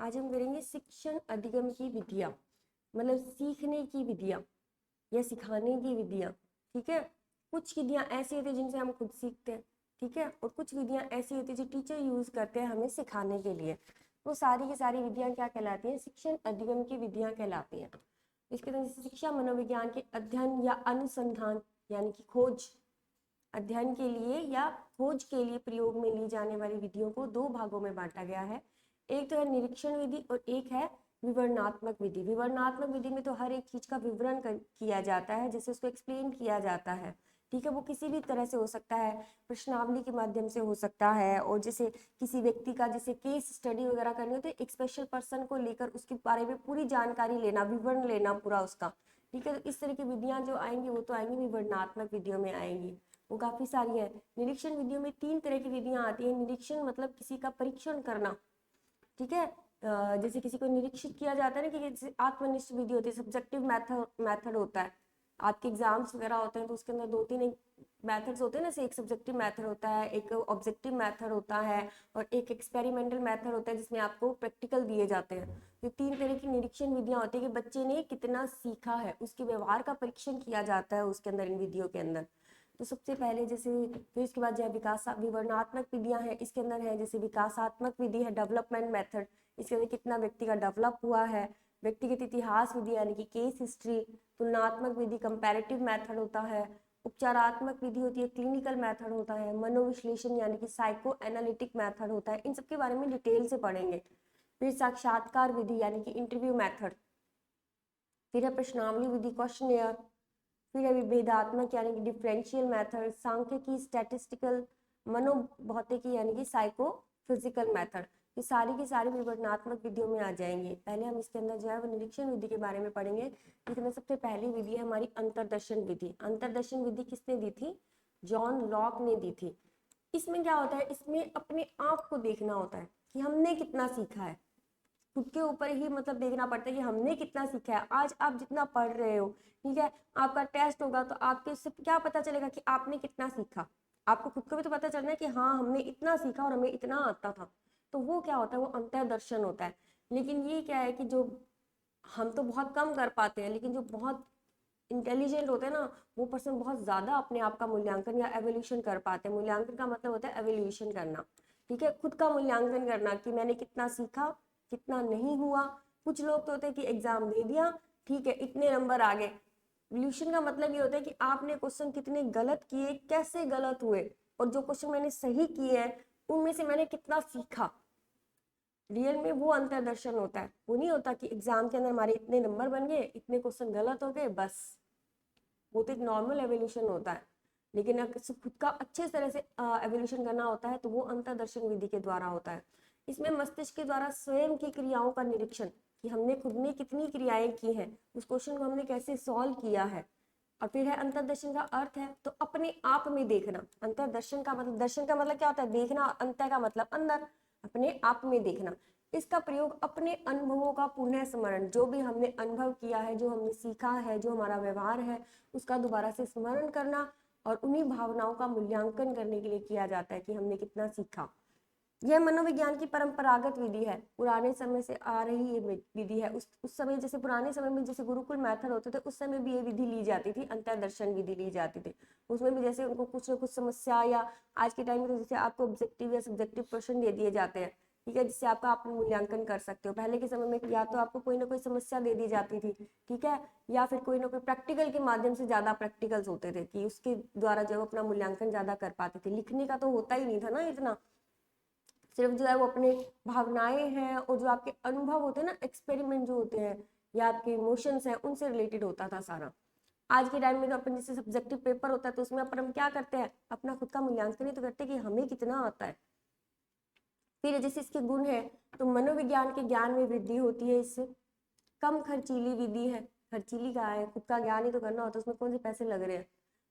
आज हम करेंगे शिक्षण अधिगम की विधियाँ, मतलब सीखने की विधियाँ या सिखाने की विधियाँ। ठीक है, कुछ विधियाँ ऐसी होती है जिनसे हम खुद सीखते हैं, ठीक है, और कुछ विधियाँ ऐसी होती है जो टीचर यूज करते हैं हमें सिखाने के लिए। वो सारी की सारी विधियाँ क्या कहलाती हैं? शिक्षण अधिगम की विधियाँ कहलाती हैं। इसके तरह शिक्षा मनोविज्ञान के अध्ययन या अनुसंधान यानी कि खोज, अध्ययन के लिए या खोज के लिए प्रयोग में ली जाने वाली विधियों को दो भागों में बांटा गया है। एक तो है निरीक्षण विधि और एक है विवरणात्मक विधि। विवरणात्मक विधि में तो हर एक चीज का विवरण किया जाता है, जैसे उसको एक्सप्लेन किया जाता है। ठीक है, वो किसी भी तरह से हो सकता है, प्रश्नावली के माध्यम से हो सकता है, और जैसे किसी व्यक्ति का जैसे केस स्टडी वगैरह करनी हो तो एक स्पेशल पर्सन को लेकर उसके बारे में पूरी जानकारी लेना, विवरण लेना पूरा उसका। ठीक है, तो इस तरह की विधियां जो आएंगी वो तो आएंगी विवरणात्मक विधियों में आएंगी, वो काफी सारी है। निरीक्षण विधियों में तीन तरह की विधियां आती हैं। निरीक्षण मतलब किसी का परीक्षण करना, ठीक है, जैसे किसी को निरीक्षित किया जाता है ना, कि जैसे आत्मनिष्ठ विधि होती है, सब्जेक्टिव मेथड होता है। आपके एग्जाम्स वगैरह होते हैं तो उसके अंदर दो तीन मेथड्स होते हैं ना, से एक सब्जेक्टिव मेथड होता है, एक ऑब्जेक्टिव मेथड होता है, और एक एक्सपेरिमेंटल मेथड होता है जिसमें आपको प्रैक्टिकल दिए जाते हैं। ये तीन तरह की निरीक्षण विधियां होती है कि बच्चे ने कितना सीखा है, उसके व्यवहार का परीक्षण किया जाता है उसके अंदर, इन विधियों के अंदर। तो सबसे पहले जैसे, फिर इसके बाद जो है विकास विवरणात्मक विधियां हैं, इसके अंदर है जैसे विकासात्मक विधि है, डेवलपमेंट मेथड, इसके अंदर कितना व्यक्ति का डेवलप हुआ है। व्यक्तिगत इतिहास विधि यानी कि केस हिस्ट्री। तुलनात्मक विधि कंपैरेटिव मेथड होता है। उपचारात्मक विधि होती है, क्लिनिकल मेथड होता है। मनोविश्लेषण यानी कि साइको एनालिटिक मेथड होता है। इन सब के बारे में डिटेल से पढ़ेंगे। फिर साक्षात्कार विधि यानी कि इंटरव्यू मेथड। फिर है प्रश्नावली विधि, क्वेश्चनियर। फिर है विभेदात्मक यानी कि डिफरेंशियल मेथड, सांख्यिकी स्टैटिस्टिकल, मनोभौतिकी यानी कि साइको फिजिकल मेथड। ये सारी की सारी विवरणात्मक विधियों में आ जाएंगे। पहले हम इसके अंदर जो है वो निरीक्षण विधि के बारे में पढ़ेंगे। इसके अंदर सबसे पहली विधि है हमारी अंतर्दर्शन विधि। अंतर्दर्शन विधि किसने दी थी? जॉन लॉक ने दी थी। इसमें क्या होता है? इसमें अपने आप को देखना होता है कि हमने कितना सीखा है, खुद के ऊपर ही मतलब देखना पड़ता है कि हमने कितना सीखा है। आज आप जितना पढ़ रहे हो, ठीक है, आपका टेस्ट होगा तो आपके उससे क्या पता चलेगा कि आपने कितना सीखा? आपको खुद को भी तो पता चलना है कि हाँ हमने इतना सीखा और हमें इतना आता था। तो वो क्या होता है? वो अंतर्दर्शन होता है। लेकिन ये क्या है कि जो हम तो बहुत कम कर पाते हैं, लेकिन जो बहुत इंटेलिजेंट होते हैं ना, वो पर्सन बहुत ज्यादा अपने आप का मूल्यांकन या एवोल्यूशन कर पाते हैं। मूल्यांकन का मतलब होता है एवोल्यूशन करना, ठीक है, खुद का मूल्यांकन करना कि मैंने कितना सीखा, कितना नहीं हुआ। कुछ लोग तो होते हैं कि एग्जाम दे दिया, ठीक है, इतने नंबर आ गए। एवोल्यूशन का मतलब ये होता है कि आपने क्वेश्चन कितने गलत किए, कैसे गलत हुए, और जो क्वेश्चन मैंने सही किए हैं उनमें से मैंने कितना सीखा। रियल में वो अंतर्दर्शन होता है। वो नहीं होता कि एग्जाम के अंदर हमारे इतने नंबर बन गए, इतने क्वेश्चन गलत हो गए, बस। वो तो एक नॉर्मल एवोल्यूशन होता है। लेकिन अगर खुद का अच्छे तरह से एवोल्यूशन करना होता है तो वो अंतर्दर्शन विधि के द्वारा होता है। इसमें मस्तिष्क के द्वारा स्वयं की क्रियाओं का निरीक्षण, कि हमने खुद ने कितनी क्रियाएं की हैं, उस क्वेश्चन को हमने कैसे सॉल्व किया है। और फिर है अंतर्दर्शन का अर्थ है तो अपने आप में देखना। अंतर्दर्शन का मतलब, दर्शन का मतलब क्या होता है? देखना। अंतर का मतलब अंदर, अपने आप में देखना। इसका प्रयोग अपने अनुभवों का पुनः स्मरण, जो भी हमने अनुभव किया है, जो हमने सीखा है, जो हमारा व्यवहार है, उसका दोबारा से स्मरण करना और उन्हीं भावनाओं का मूल्यांकन करने के लिए किया जाता है कि हमने कितना सीखा। यह मनोविज्ञान की परंपरागत विधि है, पुराने समय से आ रही ये विधि है। उस समय, जैसे पुराने समय में जैसे गुरुकुल मेथड होते थे, उस समय भी ये विधि ली जाती थी, अंतर्दर्शन विधि ली जाती थी। उसमें भी जैसे उनको कुछ ना कुछ समस्या, या आज के टाइम में तो जैसे आपको ऑब्जेक्टिव या सब्जेक्टिव प्रश्न दे दिए जाते हैं, ठीक है, जिससे आपका आप मूल्यांकन कर सकते हो। पहले के समय में या तो आपको कोई ना कोई समस्या दे दी जाती थी, ठीक है, या फिर कोई ना कोई प्रैक्टिकल के माध्यम से, ज्यादा प्रैक्टिकल्स होते थे कि उसके द्वारा जो अपना मूल्यांकन ज्यादा कर पाते थे। लिखने का तो होता ही नहीं था ना इतना, सिर्फ जो है वो अपने भावनाएं हैं और जो आपके अनुभव होते हैं ना, एक्सपेरिमेंट जो होते हैं, या आपके इमोशंस हैं, उनसे रिलेटेड होता था सारा। आज के टाइम में तो अपन जैसे सब्जेक्टिव पेपर होता है तो उसमें अपन हम क्या करते हैं? अपना खुद का मूल्यांकन ही तो करते हैं कि हमें कितना आता है। फिर जैसे इसके गुण है तो मनोविज्ञान के ज्ञान में वृद्धि होती है इससे। कम खर्चीली विधि है। खर्चीली कहाँ है? खुद का ज्ञान ही तो करना होता है, उसमें कौन से पैसे लग रहे हैं?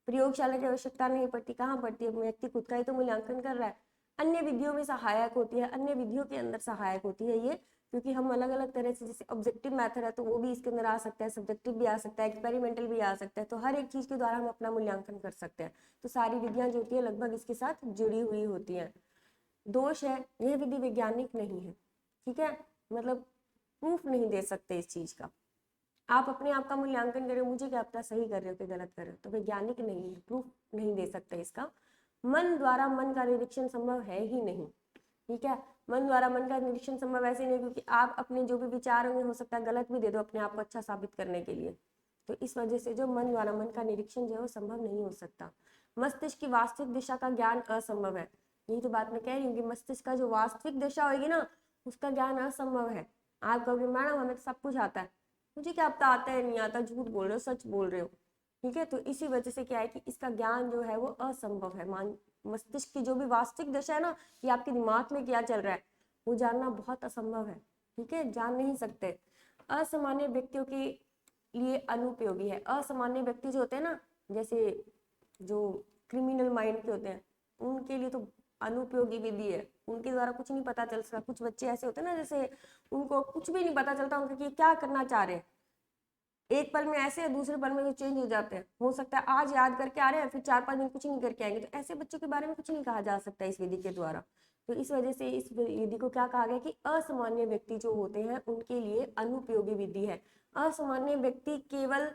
प्रयोगशाला की आवश्यकता नहीं पड़ती। कहाँ पड़ती है? व्यक्ति खुद का ही तो मूल्यांकन कर रहा है। अन्य विधियों में सहायक होती है, अन्य विधियों के अंदर सहायक होती है ये, क्योंकि हम अलग अलग तरह से, जैसे ऑब्जेक्टिव मेथड है तो वो भी इसके अंदर आ सकता है, सब्जेक्टिव भी आ सकता है, एक्सपेरिमेंटल भी आ सकता है, तो हर एक चीज के द्वारा हम अपना मूल्यांकन कर सकते हैं। तो सारी विधियां जो होती है लगभग इसके साथ जुड़ी हुई होती हैं। दोष है, यह विधि वैज्ञानिक नहीं है, ठीक है, मतलब प्रूफ नहीं दे सकते इस चीज का। आप अपने आप का मूल्यांकन करें, मुझे क्या पता सही कर रहे हो कि गलत कर रहे हो, तो वैज्ञानिक नहीं, प्रूफ नहीं दे सकते इसका। मन द्वारा मन का निरीक्षण संभव है ही नहीं, ठीक है। मन द्वारा मन का निरीक्षण संभव ऐसे नहीं, क्योंकि आप अपने जो भी विचार होंगे, हो सकता है गलत भी दे दो अपने आप को अच्छा साबित करने के लिए। तो इस वजह से जो मन द्वारा मन का निरीक्षण जो है वो संभव नहीं हो सकता। मस्तिष्क की वास्तविक दिशा का ज्ञान असंभव है। यही तो बात मैं कह रही हूँ कि मस्तिष्क का जो वास्तविक दिशा होगी ना, उसका ज्ञान असंभव है। आप कहोगे मैडम हमें तो सब कुछ आता है, मुझे क्या पता आता है नहीं आता, झूठ बोल रहे हो सच बोल रहे हो, ठीक है। तो इसी वजह से क्या है कि इसका ज्ञान जो है वो असंभव है। मस्तिष्क की जो भी वास्तविक दशा है ना, कि आपके दिमाग में क्या चल रहा है, वो जानना बहुत असंभव है, ठीक है, जान नहीं सकते। असामान्य व्यक्तियों के लिए अनुपयोगी है। असामान्य व्यक्ति जो होते हैं ना, जैसे जो क्रिमिनल माइंड के होते हैं, उनके लिए तो अनुपयोगी विधि है, उनके द्वारा कुछ नहीं पता चल सकता। कुछ बच्चे ऐसे होते हैं ना, जैसे उनको कुछ भी नहीं पता चलता उनका कि क्या करना चाह रहे हैं, एक पल में ऐसे है, दूसरे पल में वो चेंज हो जाते हैं। हो सकता है आज याद करके आ रहे हैं, फिर 4-5 दिन कुछ नहीं करके आएंगे। तो ऐसे बच्चों के बारे में कुछ नहीं कहा जा सकता इस विधि के द्वारा। तो इस वजह से इस विधि को क्या कहा गया कि असामान्य व्यक्ति जो होते हैं उनके लिए अनुपयोगी विधि है। असामान्य व्यक्ति केवल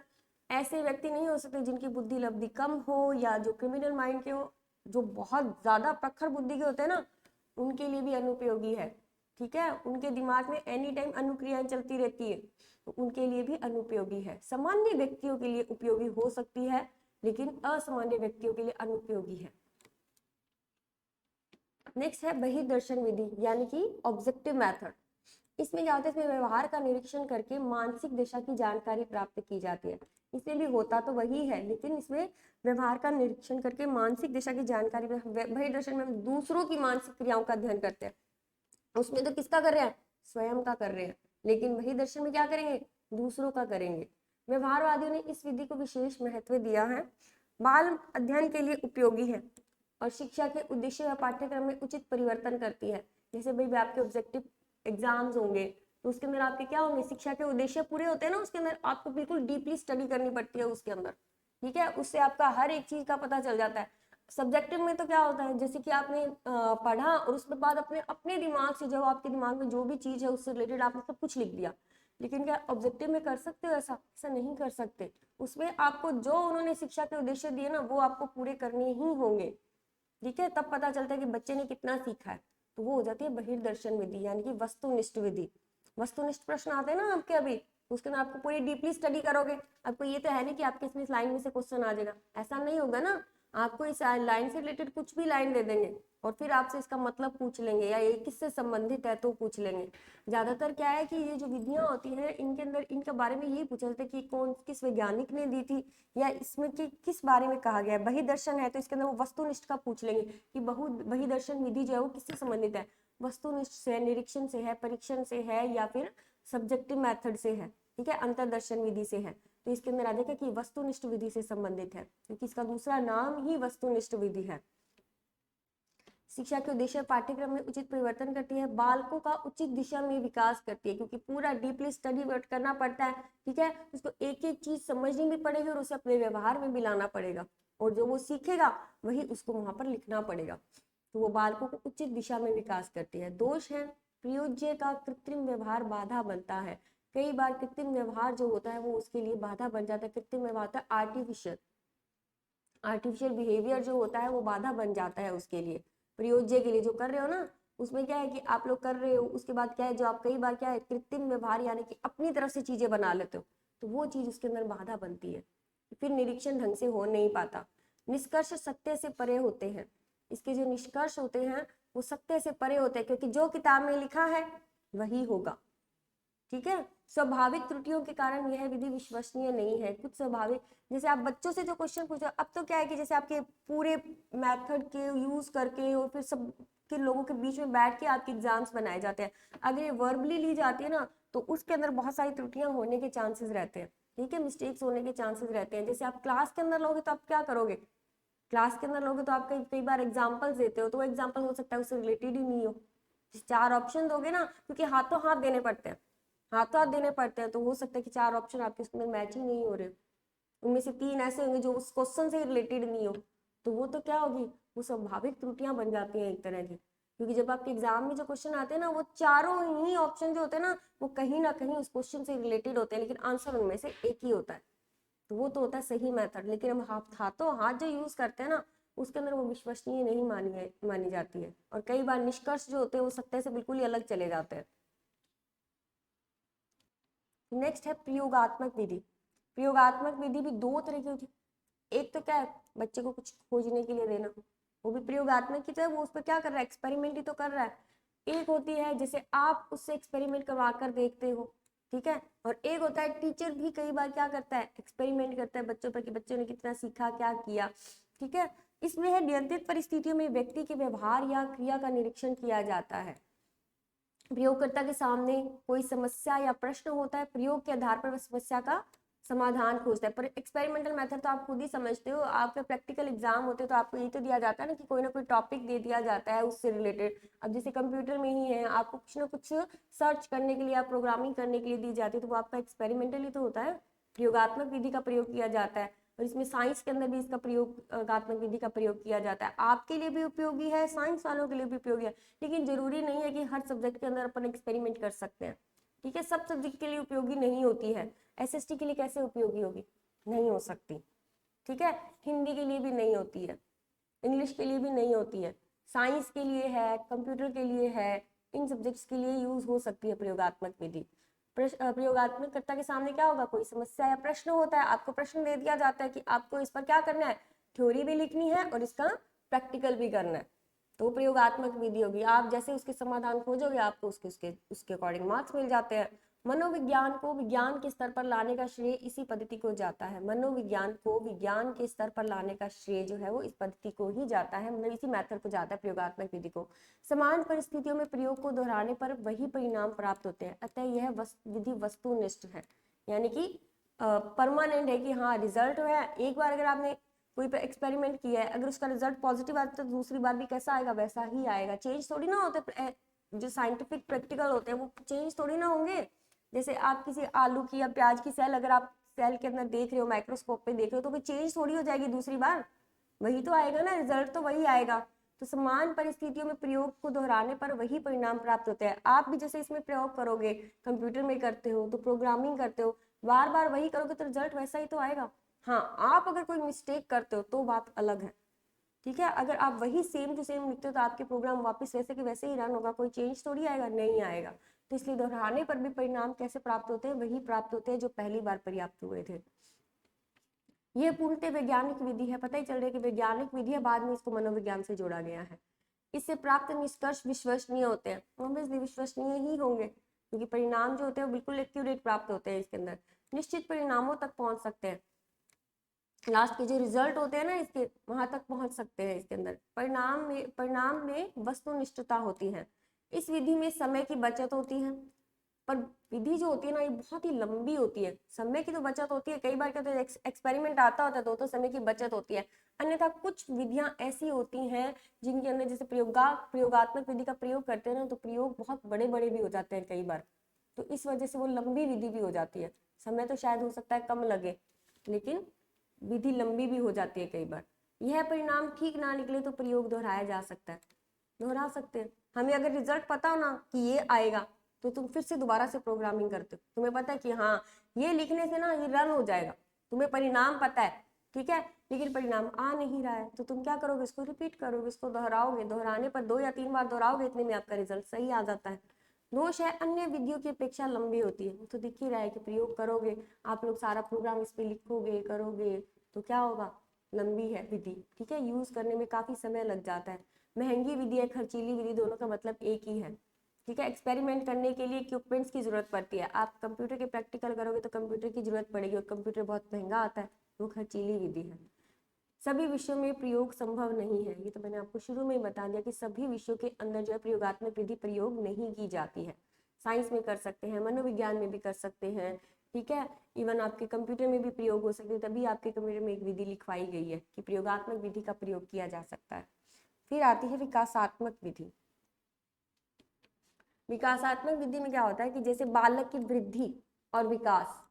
ऐसे व्यक्ति नहीं हो सकते जिनकी बुद्धि लब्धि कम हो, या जो क्रिमिनल माइंड के हो, जो बहुत ज्यादा प्रखर बुद्धि के होते हैं ना, उनके लिए भी अनुपयोगी है, ठीक है। उनके दिमाग में एनी टाइम अनुक्रियाएं चलती रहती है, तो उनके लिए भी अनुपयोगी है। सामान्य व्यक्तियों के लिए उपयोगी हो सकती है, लेकिन असामान्य व्यक्तियों के लिए अनुपयोगी है। नेक्स्ट है बहिर्दर्शन विधि, यानी कि ऑब्जेक्टिव मेथड। इसमें क्या होता है, इसमें व्यवहार का निरीक्षण करके मानसिक दिशा की जानकारी प्राप्त की जाती है। इसमें भी होता तो वही है, लेकिन इसमें व्यवहार का निरीक्षण करके मानसिक दिशा की जानकारी। बहिर्दर्शन में हम दूसरों की मानसिक क्रियाओं का अध्ययन करते हैं, उसमें तो किसका कर रहे हैं, स्वयं का कर रहे हैं। लेकिन वही दर्शन में क्या करेंगे, दूसरों का करेंगे। व्यवहारवादियों ने इस विधि को विशेष महत्व दिया है, बाल अध्ययन के लिए उपयोगी है और शिक्षा के उद्देश्य व पाठ्यक्रम में उचित परिवर्तन करती है। जैसे भाई आपके ऑब्जेक्टिव एग्जाम्स होंगे, तो उसके अंदर आपके क्या होंगे, शिक्षा के उद्देश्य पूरे होते हैं ना, उसके अंदर आपको बिल्कुल डीपली स्टडी करनी पड़ती है उसके अंदर, ठीक है। उससे आपका हर एक चीज का पता चल जाता है। सब्जेक्टिव में तो क्या होता है, जैसे कि आपने पढ़ा और उसके बाद अपने अपने दिमाग से, जो आपके दिमाग में जो भी चीज है उससे रिलेटेड आपने सब कुछ लिख दिया। लेकिन क्या ऑब्जेक्टिव में कर सकते हो ऐसा, ऐसा नहीं कर सकते। उसमें आपको जो उन्होंने शिक्षा के उद्देश्य दिए ना, वो आपको पूरे करने ही होंगे, ठीक है। तब पता चलता है कि बच्चे ने कितना सीखा है। तो वो हो जाती है बहिर्दर्शन विधि, यानी कि वस्तुनिष्ठ विधि। वस्तुनिष्ठ प्रश्न आते हैं ना आपके अभी, उसके अंदर आपको पूरी डीपली स्टडी करोगे। आपको ये तो है नहीं कि आपके इसमें इस लाइन में से क्वेश्चन आ जाएगा, ऐसा नहीं होगा ना। आपको इस लाइन से रिलेटेड कुछ भी लाइन दे देंगे और फिर आपसे इसका मतलब पूछ लेंगे, या ये किससे संबंधित है तो पूछ लेंगे। ज्यादातर क्या है कि ये जो विधियां होती हैं, इनके अंदर इनके बारे में यही पूछा जाता है कि कौन किस वैज्ञानिक ने दी थी, या इसमें कि किस बारे में कहा गया है। बहिर्दर्शन है तो इसके अंदर वो वस्तुनिष्ठ का पूछ लेंगे कि बहिर्दर्शन विधि जो है वो किससे संबंधित है, वस्तुनिष्ठ से, निरीक्षण से है, परीक्षण से है, या फिर सब्जेक्टिव मेथड से है, ठीक है, अंतरदर्शन विधि से है। तो इसके अंदर आ जाएगा कि वस्तुनिष्ठ विधि से संबंधित है, क्योंकि इसका दूसरा नाम ही वस्तुनिष्ठ विधि है। शिक्षा के उद्देश्य पाठ्यक्रम में उचित परिवर्तन करती है, बालकों का उचित दिशा में विकास करती है, क्योंकि पूरा डीपली स्टडी करना पड़ता है, ठीक है। उसको एक एक चीज समझनी भी पड़ेगी और उसे अपने व्यवहार में भी लाना पड़ेगा, और जो वो सीखेगा वही उसको वहां पर लिखना पड़ेगा। तो वो बालकों को उचित दिशा में विकास करती है। दोष है, प्रयोज्य का कृत्रिम व्यवहार बाधा बनता है। कई बार कृत्रिम व्यवहार जो होता है वो उसके लिए बाधा बन जाता है। कृत्रिम व्यवहार होता है आर्टिफिशियल बिहेवियर जो होता है वो बाधा बन जाता है उसके लिए, प्रयोज्य के लिए जो कर रहे हो ना, उसमें क्या है कि आप लोग कर रहे हो, उसके बाद क्या है जो आप कई बार क्या है कृत्रिम व्यवहार यानी कि अपनी तरफ से चीजें बना लेते हो, तो वो चीज उसके अंदर बाधा बनती है, फिर निरीक्षण ढंग से हो नहीं पाता। निष्कर्ष सत्य से परे होते हैं, इसके जो निष्कर्ष होते हैं वो सत्य से परे होते हैं, क्योंकि जो किताब में लिखा है वही होगा, ठीक है। स्वाभाविक त्रुटियों के कारण यह विधि विश्वसनीय नहीं है। कुछ स्वाभाविक, जैसे आप बच्चों से जो क्वेश्चन पूछो, अब तो क्या है कि जैसे आपके पूरे मेथड के यूज करके और फिर सब के लोगों के बीच में बैठ के आपके एग्जाम्स बनाए जाते हैं। अगर ये वर्बली ली जाती है ना, तो उसके अंदर बहुत सारी त्रुटियां होने के चांसेस रहते हैं, ठीक है, मिस्टेक्स होने के चांसेस रहते हैं। जैसे आप क्लास के अंदर लोगे तो आप क्या करोगे, क्लास के अंदर लोगे तो आप कई बार एग्जाम्पल्स देते हो, तो वो एग्जाम्पल हो सकता है उससे रिलेटेड ही नहीं हो। 4 ऑप्शन दोगे ना, क्योंकि हाथों हाथ देने पड़ते हैं, हाथों हाथ देने पड़ते हैं, तो हो सकता है कि 4 ऑप्शन आपके उसके अंदर मैच ही नहीं हो रहे, उनमें से 3 ऐसे होंगे जो उस क्वेश्चन से रिलेटेड नहीं हो, तो वो तो क्या होगी, वो स्वाभाविक त्रुटियां बन जाती हैं एक तरह की। क्योंकि जब आपके एग्जाम में जो क्वेश्चन आते हैं ना, वो चारों ही ऑप्शन जो होते हैं ना, वो कहीं ना कहीं उस क्वेश्चन से रिलेटेड होते हैं, लेकिन आंसर उनमें से एक ही होता है। तो वो तो होता है सही मेथड, लेकिन हम हाथों हाथ जो यूज करते हैं ना, उसके अंदर वो विश्वसनीय नहीं मानी जाती है, और कई बार निष्कर्ष जो होते हैं वो सत्य से बिल्कुल ही अलग चले जाते हैं। नेक्स्ट है प्रयोगात्मक विधि। प्रयोगात्मक विधि भी दो तरह की होती है। एक तो क्या है, बच्चे को कुछ खोजने के लिए देना, वो भी प्रयोगात्मक की तरह, वो उस पर क्या कर रहा है, एक्सपेरिमेंट ही तो कर रहा है। एक होती है जैसे आप उससे एक्सपेरिमेंट करवा कर देखते हो, ठीक है, और एक होता है टीचर भी कई बार क्या करता है, एक्सपेरिमेंट करता है बच्चों पर कि बच्चों ने कितना सीखा, क्या किया, ठीक है। इसमें है नियंत्रित परिस्थितियों में व्यक्ति के व्यवहार या क्रिया का निरीक्षण किया जाता है। प्रयोगकर्ता के सामने कोई समस्या या प्रश्न होता है, प्रयोग के आधार पर वह समस्या का समाधान खोजता है। पर एक्सपेरिमेंटल मेथड तो आप खुद ही समझते हो, आपके प्रैक्टिकल एग्जाम होते हैं तो आपको ये तो दिया जाता है ना कोई टॉपिक दे दिया जाता है उससे रिलेटेड। अब जैसे कंप्यूटर में ही है, आपको कुछ ना कुछ सर्च करने के लिए या प्रोग्रामिंग करने के लिए दी जाती है, तो वो आपका एक्सपेरिमेंटल ही तो होता है, प्रयोगात्मक विधि का प्रयोग किया जाता है। और इसमें साइंस के अंदर भी इसका प्रयोगात्मक विधि का प्रयोग किया जाता है। आपके लिए भी उपयोगी है, साइंस वालों के लिए भी उपयोगी है, लेकिन जरूरी नहीं है कि हर सब्जेक्ट के अंदर अपन एक्सपेरिमेंट कर सकते हैं, ठीक है। सब सब्जेक्ट के लिए उपयोगी नहीं होती है। एसएसटी के लिए कैसे उपयोगी होगी, नहीं हो सकती, ठीक है। हिंदी के लिए भी नहीं होती है, इंग्लिश के लिए भी नहीं होती है, साइंस के लिए है, कंप्यूटर के लिए है, इन सब्जेक्ट्स के लिए यूज हो सकती है प्रयोगात्मक विधि। प्रयोगात्मककर्ता के सामने क्या होगा, कोई समस्या या प्रश्न होता है, आपको प्रश्न दे दिया जाता है कि आपको इस पर क्या करना है, थ्योरी भी लिखनी है और इसका प्रैक्टिकल भी करना है, तो प्रयोगात्मक विधि होगी। आप जैसे उसके समाधान खोजोगे, आपको उसके उसके उसके अकॉर्डिंग मार्क्स मिल जाते हैं। मनोविज्ञान को विज्ञान के स्तर पर लाने का श्रेय इसी पद्धति को जाता है। मनोविज्ञान को विज्ञान के स्तर पर लाने का श्रेय जो है वो इस पद्धति को ही जाता है, मतलब इसी मेथड को जाता है, प्रयोगात्मक विधि को। समान परिस्थितियों में प्रयोग को दोहराने पर वही परिणाम प्राप्त होते हैं, अतः यह विधि वस्तुनिष्ठ है, यानी कि परमानेंट है कि हाँ रिजल्ट है। एक बार अगर आपने कोई पे एक्सपेरिमेंट किया है, अगर उसका रिजल्ट पॉजिटिव आता है तो दूसरी बार भी कैसा आएगा, वैसा ही आएगा, चेंज थोड़ी ना होते। जो साइंटिफिक प्रैक्टिकल होते हैं वो चेंज थोड़ी ना होंगे। जैसे आप किसी आलू की या प्याज की सेल अगर आप सेल के अंदर देख रहे हो, माइक्रोस्कोप पे देख रहे हो, तो कोई चेंज थोड़ी हो जाएगी दूसरी बार, वही तो आएगा ना, रिजल्ट तो वही आएगा। तो समान परिस्थितियों में प्रयोग को दोहराने पर वही परिणाम प्राप्त होते हैं। आप भी जैसे इसमें प्रयोग करोगे, कंप्यूटर में करते हो तो प्रोग्रामिंग करते हो, बार बार वही करोगे तो रिजल्ट वैसा ही तो आएगा। हाँ, आप अगर कोई मिस्टेक करते हो तो बात अलग है, ठीक है। अगर आप वही सेम टू सेम लिखते हो तो आपके प्रोग्राम वापस वैसे के वैसे ही रन होगा, कोई चेंज थोड़ी आएगा, नहीं आएगा। तो इसलिए दोहराने पर भी परिणाम कैसे प्राप्त होते हैं, वही प्राप्त होते हैं जो पहली बार पर्याप्त हुए थे। यह पूर्णतः वैज्ञानिक विधि है, पता ही चल रहा है कि वैज्ञानिक विधि है, बाद में इसको मनोविज्ञान से जोड़ा गया है। इससे प्राप्त निष्कर्ष विश्वसनीय होते हैं, ऑब्वियसली विश्वसनीय ही होंगे, क्योंकि परिणाम जो होते हैं बिल्कुल एक्यूरेट प्राप्त होते हैं। इसके अंदर निश्चित परिणामों तक पहुंच सकते हैं, लास्ट के जो रिजल्ट होते हैं ना इसके, वहां तक पहुंच सकते हैं। इसके अंदर परिणाम में वस्तुनिष्ठता होती है। इस विधि में समय की बचत होती है, पर विधि जो होती है ना ये बहुत ही लंबी होती है। समय की तो बचत होती है, कई बार क्या होता है एक्सपेरिमेंट आता होता है तो समय की बचत होती है। अन्यथा कुछ विधियां ऐसी होती हैं जिनके अंदर जैसे प्रयोगात्मक विधि का प्रयोग करते हैं ना, तो प्रयोग बहुत बड़े बड़े भी हो जाते हैं कई बार, तो इस वजह से वो लंबी विधि भी हो जाती है। समय तो शायद हो सकता है कम लगे, लेकिन विधि लंबी भी हो जाती है कई बार। यह परिणाम ठीक ना निकले तो प्रयोग दोहराया जा सकता है, दोहरा सकते हैं। हमें अगर रिजल्ट पता हो ना कि ये आएगा, तो तुम फिर से दोबारा से प्रोग्रामिंग करते हो, तुम्हें पता है कि हाँ ये लिखने से ना ये रन हो जाएगा, तुम्हें परिणाम पता है, ठीक है, लेकिन परिणाम आ नहीं रहा है, तो तुम क्या करोगे, इसको रिपीट करोगे, इसको दोहराओगे, दोहराने पर 2 या 3 बार दोहराओगे, इतने में आपका रिजल्ट सही आ जाता है। दोष है अन्य विधियों की अपेक्षा लंबी होती है, तो दिख ही रहा है कि प्रयोग करोगे, आप लोग सारा प्रोग्राम इस पे लिखोगे करोगे तो क्या होगा, लंबी है विधि, ठीक है, यूज करने में काफी समय लग जाता है। महंगी विधि है, खर्चीली विधि, दोनों का मतलब एक ही है, ठीक है। एक्सपेरिमेंट करने के लिए इक्विपमेंट्स की जरूरत पड़ती है, आप कंप्यूटर के प्रैक्टिकल करोगे तो कंप्यूटर की जरूरत पड़ेगी, और कंप्यूटर बहुत महंगा आता है, वो खर्चीली विधि है। सभी विषयों में प्रयोग संभव नहीं है, ये तो मैंने आपको शुरू में ही बता दिया कि सभी विषयों के अंदर जो है प्रयोगात्मक विधि प्रयोग नहीं की जाती है। साइंस में कर सकते हैं, मनोविज्ञान में भी कर सकते हैं, ठीक है, इवन आपके कंप्यूटर में भी प्रयोग हो सकते हैं, तभी आपके कंप्यूटर में एक विधि लिखवाई गई है कि प्रयोगात्मक विधि का प्रयोग किया जा सकता है। फिर आती है विकासात्मक विधि। विकासात्मक विधि में क्या होता है कि जैसे बालक की वृद्धि और विकास,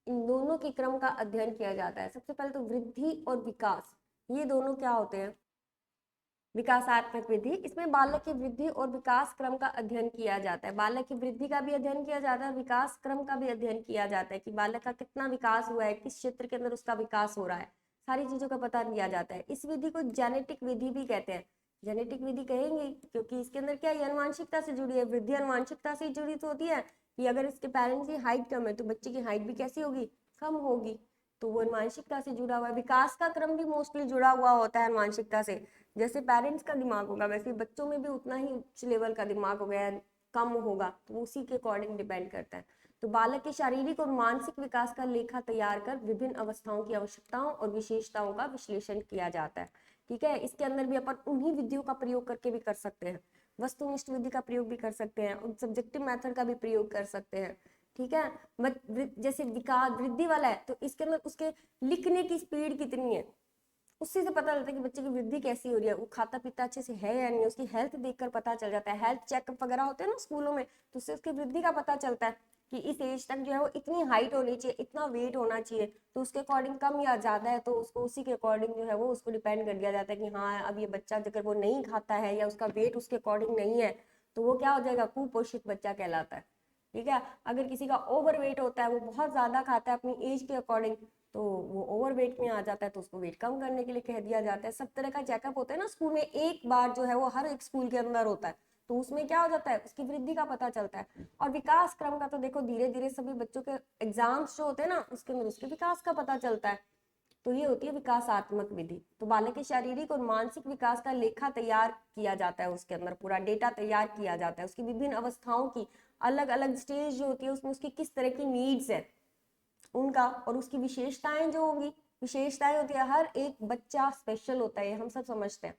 इन दोनों के क्रम का अध्ययन किया जाता है। सबसे पहले तो वृद्धि और विकास, ये दोनों क्या होते हैं, विकासात्मक विधि, इसमें बालक की वृद्धि और विकास क्रम का अध्ययन किया जाता है। बालक की वृद्धि का भी अध्ययन किया जाता है, विकास क्रम का भी अध्ययन किया जाता है कि बालक का कितना विकास हुआ है, किस क्षेत्र के अंदर उसका विकास हो रहा है, सारी चीजों का पता लिया जाता है। इस विधि को जेनेटिक विधि भी कहते हैं। जेनेटिक विधि कहेंगे क्योंकि इसके अंदर क्या है, अनुवांशिकता से जुड़ी है। वृद्धि अनुवांशिकता से जुड़ी तो होती है कि अगर इसके पेरेंट्स की हाइट कम है तो बच्चे की हाइट भी कैसी होगी, कम होगी, तो वो अनुवांशिकता से जुड़ा हुआ है। विकास का क्रम भी मोस्टली जुड़ा हुआ होता है अनुवांशिकता से। जैसे पेरेंट्स का दिमाग होगा वैसे बच्चों में भी उतना ही उच्च लेवल का दिमाग हो गया, कम होगा, तो उसी के अकॉर्डिंग डिपेंड करता है। तो बालक के शारीरिक और मानसिक विकास का लेखा तैयार कर विभिन्न अवस्थाओं की आवश्यकताओं और विशेषताओं का विश्लेषण किया जाता है। ठीक है, इसके अंदर भी अपन उन्हीं विधियों का प्रयोग करके भी कर सकते हैं, वस्तुनिष्ठ विधि का प्रयोग भी कर सकते हैं और सब्जेक्टिव मेथड का भी प्रयोग कर सकते हैं। ठीक है, जैसे विकास वृद्धि वाला है तो इसके अंदर उसके लिखने की स्पीड कितनी है, उससे से पता चलता है कि बच्चे की वृद्धि कैसी हो रही है, वो खाता पीता अच्छे से है या नहीं, उसकी हेल्थ देखकर पता चल जाता है। हेल्थ चेकअप वगैरह होते हैं ना स्कूलों में, तो उससे उसकी वृद्धि का पता चलता है कि इस एज तक जो है वो इतनी हाइट होनी चाहिए, इतना वेट होना चाहिए, तो उसके अकॉर्डिंग कम या ज्यादा है तो उसको उसी के अकॉर्डिंग जो है वो उसको डिपेंड कर दिया जाता है कि हाँ अब ये बच्चा अगर वो नहीं खाता है या उसका वेट उसके अकॉर्डिंग नहीं है तो वो क्या हो जाएगा, कुपोषित बच्चा कहलाता है। ठीक है, अगर किसी का ओवर वेट होता है, वो बहुत ज्यादा खाता है अपनी एज के अकॉर्डिंग, तो वो ओवर वेट में आ जाता है तो उसको वेट कम करने के लिए कह दिया जाता है। सब तरह का चेकअप होता है ना स्कूल में, एक बार जो है वो हर एक स्कूल के अंदर होता है, तो उसमें क्या हो जाता है, उसकी वृद्धि का पता चलता है। और विकास क्रम का तो देखो धीरे धीरे सभी बच्चों के एग्जाम्स जो होते हैं ना उसके अंदर उसके विकास का पता चलता है। तो ये होती है विकासात्मक विधि। तो बालक के शारीरिक और मानसिक विकास का लेखा तैयार किया जाता है, उसके अंदर पूरा डेटा तैयार किया जाता है, उसकी विभिन्न अवस्थाओं की अलग अलग स्टेज जो होती है उसमें उसकी किस तरह की नीड्स है उनका, और उसकी विशेषताएं जो होंगी, विशेषताएं होती है, हर एक बच्चा स्पेशल होता है, हम सब समझते हैं।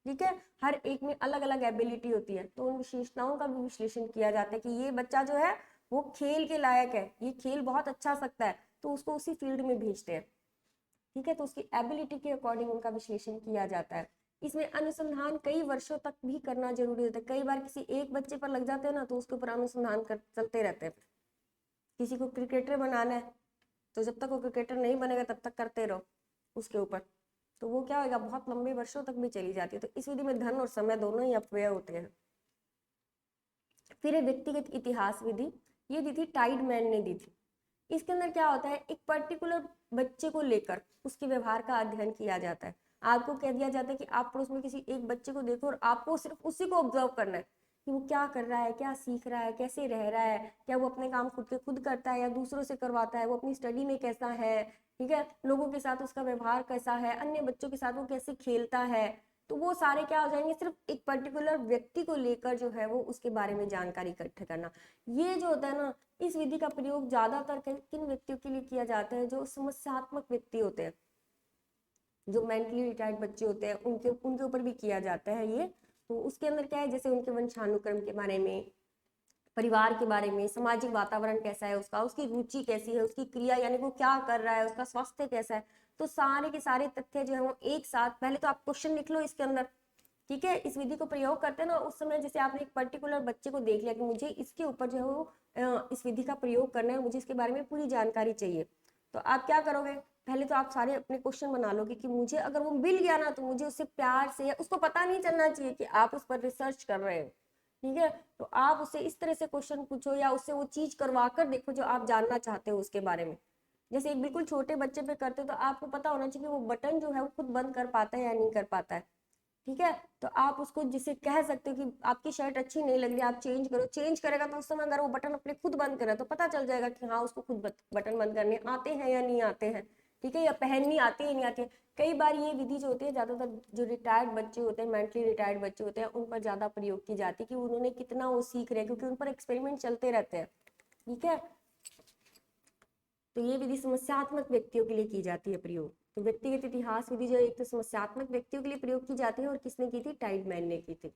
ठीक है, हर एक में अलग अलग एबिलिटी होती है, तो उन विशेषताओं का भी विश्लेषण किया जाता है कि ये बच्चा जो है वो खेल के लायक है, ये खेल बहुत अच्छा सकता है, तो उसको उसी फील्ड में भेजते हैं। ठीक है, तो उसकी एबिलिटी के अकॉर्डिंग उनका विश्लेषण किया जाता है। इसमें अनुसंधान कई वर्षों तक भी करना जरूरी होता है, कई बार किसी एक बच्चे पर लग जाते हैं ना तो उसके ऊपर अनुसंधान चलते रहते हैं। किसी को क्रिकेटर बनाना है तो जब तक वो क्रिकेटर नहीं बनेगा तब तक करते रहो उसके ऊपर, तो वो क्या होगा, बहुत लंबे वर्षों तक भी चली जाती है। तो इस विधि में धन और समय दोनों ही अपव्यय होते हैं। फिर व्यक्तिगत इतिहास विधि, ये दी थी टाइडमैन ने दी थी। इसके अंदर क्या होता है, एक पर्टिकुलर बच्चे को लेकर उसके व्यवहार का अध्ययन किया जाता है। आपको कह दिया जाता है कि आप पड़ोस में किसी एक बच्चे को देखो और आपको सिर्फ उसी को ऑब्जर्व करना है कि वो क्या कर रहा है, क्या सीख रहा है, कैसे रह रहा है, क्या वो अपने काम खुद के खुद करता है या दूसरों से करवाता है, वो अपनी स्टडी में कैसा है, ठीक है, लोगों के साथ उसका व्यवहार कैसा है, अन्य बच्चों के साथ वो कैसे खेलता है। तो वो सारे क्या हो जाएंगे, सिर्फ एक पर्टिकुलर व्यक्ति को लेकर जो है वो उसके बारे में जानकारी इकट्ठा करना। ये जो होता है ना, इस विधि का प्रयोग ज्यादातर किन व्यक्तियों के लिए किया जाता है, जो समस्यात्मक व्यक्ति होते हैं, जो मेंटली रिटायर्ड बच्चे होते हैं, उनके उनके ऊपर भी किया जाता है ये। तो उसके अंदर क्या है, जैसे उनके वंशानुक्रम के बारे में, परिवार के बारे में, सामाजिक वातावरण कैसा है उसका, उसकी रुचि कैसी है, उसकी क्रिया यानी वो क्या कर रहा है, उसका स्वास्थ्य कैसा है, तो सारे के सारे तथ्य जो है वो एक साथ, पहले तो आप क्वेश्चन लिख लो इसके अंदर। ठीक है, इस विधि को प्रयोग करते हैं ना उस समय, जैसे आपने एक पर्टिकुलर बच्चे को देख लिया कि मुझे इसके ऊपर जो है वो इस विधि का प्रयोग करना है, मुझे इसके बारे में पूरी जानकारी चाहिए, तो आप क्या करोगे, पहले तो आप सारे अपने क्वेश्चन बना लोगे कि मुझे अगर वो मिल गया ना तो मुझे उससे प्यार से, उसको पता नहीं चलना चाहिए कि आप उस पर रिसर्च कर रहे हो। ठीक है, तो आप उससे इस तरह से क्वेश्चन पूछो या उससे वो चीज करवा कर देखो जो आप जानना चाहते हो उसके बारे में। जैसे एक बिल्कुल छोटे बच्चे पे करते हो तो आपको पता होना चाहिए कि वो बटन जो है वो खुद बंद कर पाता है या नहीं कर पाता है। ठीक है, तो आप उसको जिसे कह सकते हो कि आपकी शर्ट अच्छी नहीं लग रही, आप चेंज करो, चेंज करेगा तो उस समय अगर वो बटन अपने खुद बंद करे तो पता चल जाएगा कि हाँ उसको खुद बटन बंद करने आते हैं या नहीं आते हैं। ठीक है, या पहननी आती है नहीं आती है। कई बार ये विधि जो होती है ज्यादातर जो रिटायर्ड बच्चे होते हैं, मेंटली रिटायर्ड बच्चे होते हैं, उन पर ज्यादा प्रयोग की जाती है कि उन्होंने कितना वो सीख रहे हैं, क्योंकि उन पर एक्सपेरिमेंट चलते रहते हैं। ठीक है, तो ये विधि समस्यात्मक व्यक्तियों के लिए की जाती है प्रयोग। तो व्यक्तिगत इतिहास विधि जो एक तो समस्यात्मक व्यक्तियों के लिए प्रयोग की जाती है, और किसने की थी, टाइडमैन ने की थी।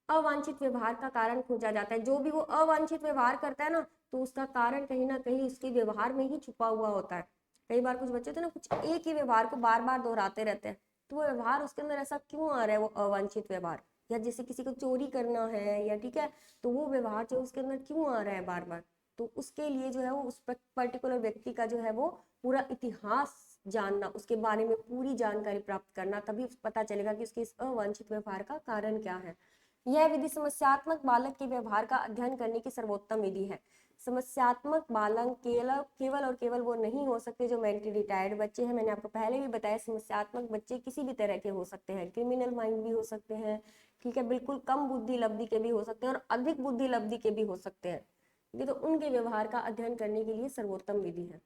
अवांछित व्यवहार का कारण खोजा जाता है, जो भी वो अवांछित व्यवहार करता है ना तो उसका कारण कहीं ना कहीं उसके व्यवहार में ही छुपा हुआ होता है। कई बार कुछ बच्चे थे ना, कुछ एक ही व्यवहार को बार बार दोहराते रहते हैं, तो वो व्यवहार उसके अंदर ऐसा क्यों आ रहा है, वो अवांछित व्यवहार, या जैसे किसी को चोरी करना है या, ठीक है, तो वो व्यवहार जो उसके अंदर क्यों आ रहा है बार बार, तो उसके लिए जो है वो उस पर्टिकुलर व्यक्ति का जो है वो पूरा इतिहास जानना, उसके बारे में पूरी जानकारी प्राप्त करना, तभी पता चलेगा कि उसके इस अवांछित व्यवहार का कारण क्या है। यह विधि समस्यात्मक बालक के व्यवहार का अध्ययन करने की सर्वोत्तम विधि है। समस्यात्मक बालक केवल और केवल वो नहीं हो सकते जो मेंटली रिटायर्ड बच्चे हैं। मैंने आपको पहले भी बताया समस्यात्मक बच्चे किसी भी तरह के हो सकते हैं, क्रिमिनल माइंड भी हो सकते हैं, ठीक है, बिल्कुल कम बुद्धि लब्धि के भी हो सकते हैं और अधिक बुद्धि लब्धि के भी हो सकते हैं। ये तो उनके व्यवहार का अध्ययन करने के लिए सर्वोत्तम विधि है।